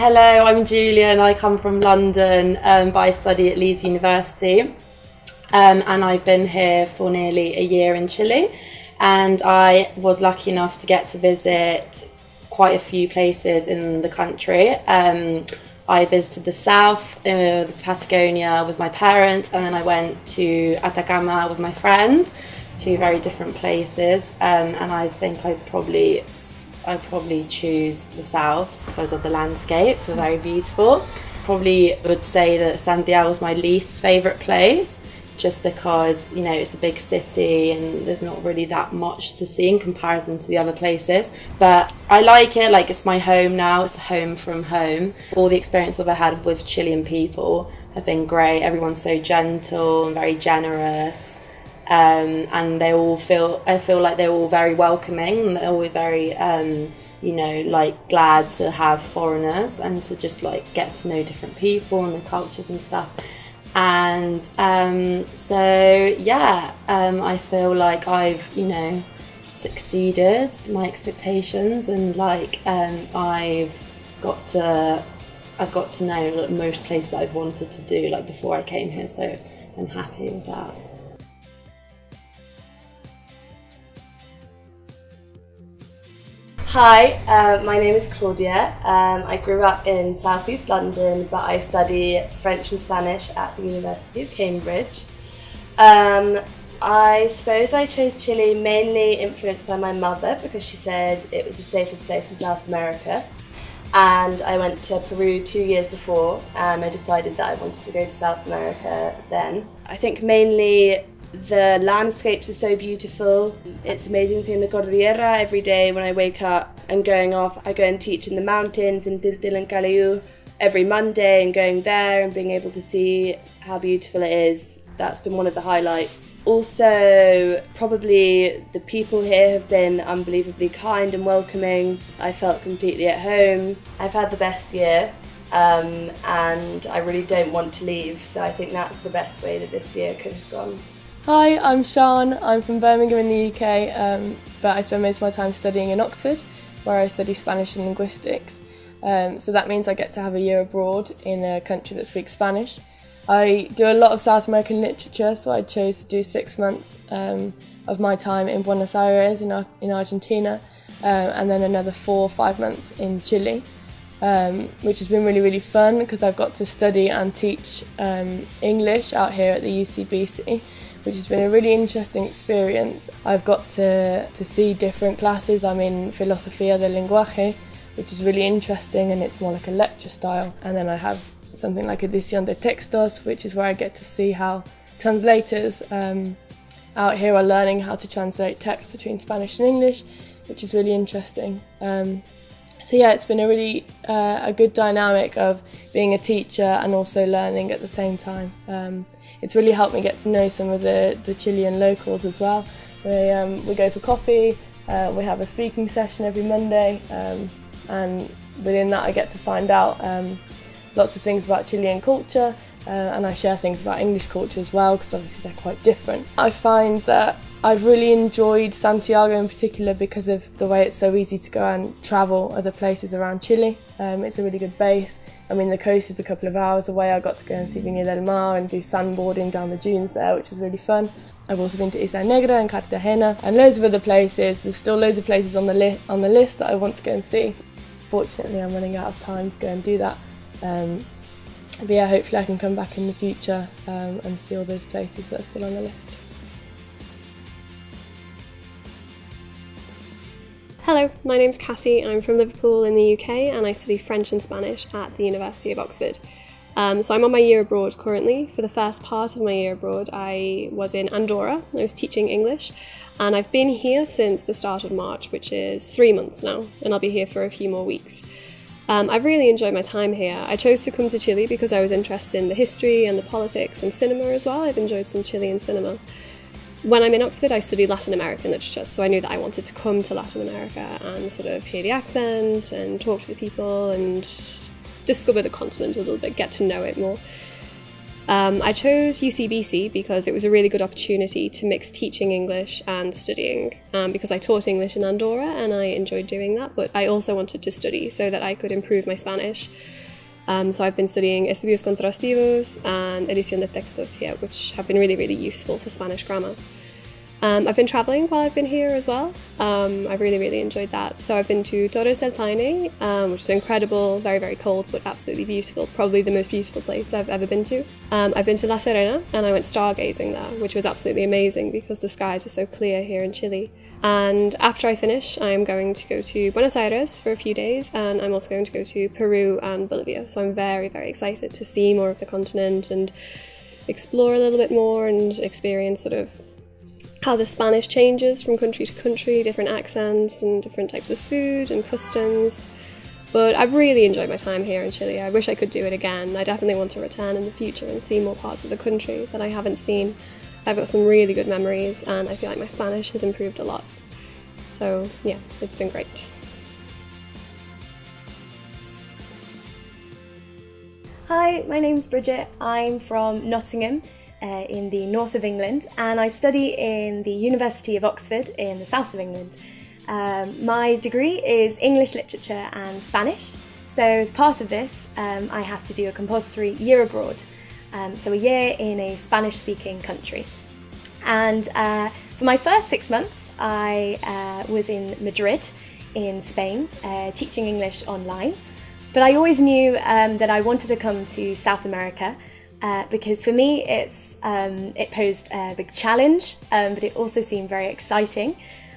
Hello, I'm Julia and I come from London, but I study at Leeds University. And I've been here for nearly a year in Chile, and I was lucky enough to get to visit quite a few places in the country. I visited the south, Patagonia with my parents, and then I went to Atacama with my friend, two very different places, and I think I'd probably choose the south because of the landscapes, they're very beautiful. Probably would say that Santiago is my least favourite place, just because, you know, it's a big city and there's not really that much to see in comparison to the other places. But I like it, like it's my home now, it's a home from home. All the experiences I've had with Chilean people have been great. Everyone's so gentle and very generous. And I feel like they're all very welcoming, and they're all very, like glad to have foreigners and to just like get to know different people and the cultures and stuff. And I feel like I've, succeeded my expectations, and like I've got to know most places that I've wanted to do like before I came here, so I'm happy with that. Hi, my name is Claudia. I grew up in South East London, but I study French and Spanish at the University of Cambridge. I suppose I chose Chile mainly influenced by my mother, because she said it was the safest place in South America. And I went to Peru 2 years before, and I decided that I wanted to go to South America then. I think mainly the landscapes are so beautiful. It's amazing seeing the Cordillera every day when I wake up and going off. I go and teach in the mountains in Tiltil and Caliu every Monday, and going there and being able to see how beautiful it is, that's been one of the highlights. Also, probably the people here have been unbelievably kind and welcoming. I felt completely at home. I've had the best year, and I really don't want to leave, so I think that's the best way that this year could have gone. Hi, I'm Shawn. I'm from Birmingham in the UK, but I spend most of my time studying in Oxford, where I study Spanish and linguistics. So that means I get to have a year abroad in a country that speaks Spanish. I do a lot of South American literature, so I chose to do 6 months of my time in Buenos Aires in Argentina, and then another 4 or 5 months in Chile, which has been really, really fun because I've got to study and teach English out here at the UCBC, which has been a really interesting experience. I've got to see different classes. I'm in Filosofía del Lenguaje, which is really interesting, and it's more like a lecture style. And then I have something like Edición de Textos, which is where I get to see how translators out here are learning how to translate text between Spanish and English, which is really interesting. It's been a really a good dynamic of being a teacher and also learning at the same time. It's really helped me get to know some of the Chilean locals as well. We go for coffee, we have a speaking session every Monday, and within that I get to find out lots of things about Chilean culture, and I share things about English culture as well, because obviously they're quite different. I find that I've really enjoyed Santiago in particular because of the way it's so easy to go and travel other places around Chile. It's a really good base. I mean, the coast is a couple of hours away. I got to go and see Viña del Mar and do sandboarding down the dunes there, which was really fun. I've also been to Isla Negra and Cartagena and loads of other places. There's still loads of places on the list that I want to go and see. Fortunately, I'm running out of time to go and do that. But yeah, hopefully I can come back in the future and see all those places that are still on the list. Hello, my name's Cassie. I'm from Liverpool in the UK, and I study French and Spanish at the University of Oxford. So I'm on my year abroad currently. For the first part of my year abroad, I was in Andorra. I was teaching English, and I've been here since the start of March, which is 3 months now, and I'll be here for a few more weeks. I've really enjoyed my time here. I chose to come to Chile because I was interested in the history and the politics and cinema as well. I've enjoyed some Chilean cinema. When I'm in Oxford, I studied Latin American literature, so I knew that I wanted to come to Latin America and sort of hear the accent and talk to the people and discover the continent a little bit, get to know it more. I chose UCBC because it was a really good opportunity to mix teaching English and studying, because I taught English in Andorra and I enjoyed doing that, but I also wanted to study so that I could improve my Spanish. So I've been studying estudios contrastivos and edición de textos here, which have been really, really useful for Spanish grammar. I've been travelling while I've been here as well. I've really, really enjoyed that. So I've been to Torres del Paine, which is incredible, very, very cold, but absolutely beautiful. Probably the most beautiful place I've ever been to. I've been to La Serena and I went stargazing there, which was absolutely amazing because the skies are so clear here in Chile. And after I finish, I'm going to go to Buenos Aires for a few days, and I'm also going to go to Peru and Bolivia. So I'm very, very excited to see more of the continent and explore a little bit more and experience sort of how the Spanish changes from country to country, different accents and different types of food and customs. But I've really enjoyed my time here in Chile. I wish I could do it again. I definitely want to return in the future and see more parts of the country that I haven't seen. I've got some really good memories and I feel like my Spanish has improved a lot. So yeah, it's been great. Hi, my name's Bridget. I'm from Nottingham in the north of England, and I study in the University of Oxford in the south of England. My degree is English Literature and Spanish, so as part of this I have to do a compulsory year abroad, so a year in a Spanish-speaking country. And for my first 6 months I was in Madrid in Spain teaching English online, but I always knew that I wanted to come to South America because for me it posed a big challenge, but it also seemed very exciting.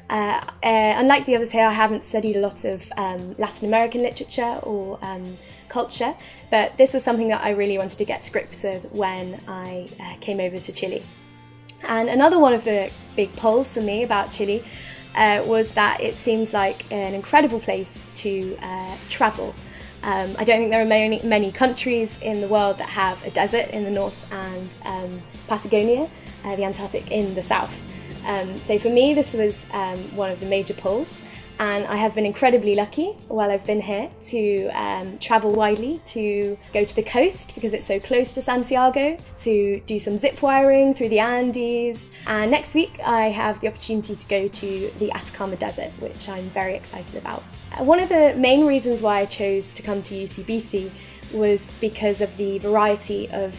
Unlike the others here, I haven't studied a lot of Latin American literature or culture, but this was something that I really wanted to get to grips with when I came over to Chile. And another one of the big pulls for me about Chile was that it seems like an incredible place to travel. I don't think there are many countries in the world that have a desert in the north and Patagonia, the Antarctic, in the south. So for me this was one of the major pulls, and I have been incredibly lucky while I've been here to travel widely, to go to the coast because it's so close to Santiago, to do some zip wiring through the Andes, and next week I have the opportunity to go to the Atacama Desert, which I'm very excited about. One of the main reasons why I chose to come to UCBC was because of the variety of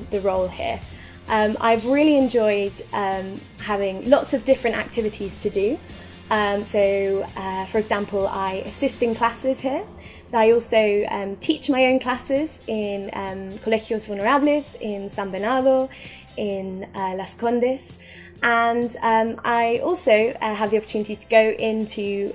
the role here. I've really enjoyed having lots of different activities to do. For example, I assist in classes here. I also teach my own classes in Colegios Vulnerables, in San Bernardo, in Las Condes, and I also have the opportunity to go into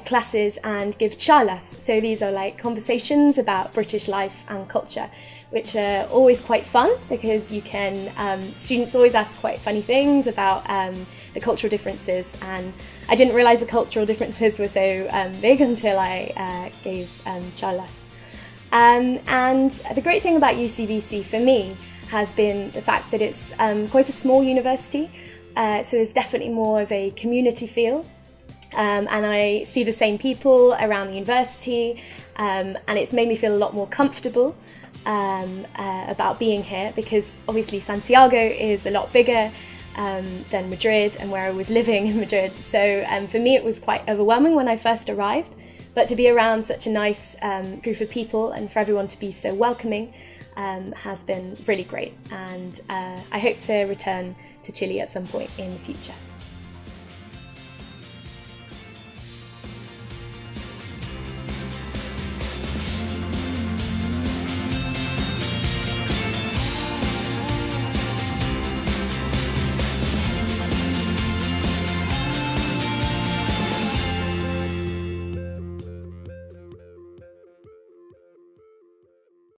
classes and give charlas. So these are like conversations about British life and culture, which are always quite fun because you can, students always ask quite funny things about the cultural differences, and I didn't realise the cultural differences were so big until I gave charlas. And the great thing about UCBC for me has been the fact that it's quite a small university, so there's definitely more of a community feel. And I see the same people around the university, and it's made me feel a lot more comfortable about being here, because obviously Santiago is a lot bigger than Madrid and where I was living in Madrid. So for me it was quite overwhelming when I first arrived, but to be around such a nice group of people and for everyone to be so welcoming has been really great, and I hope to return to Chile at some point in the future.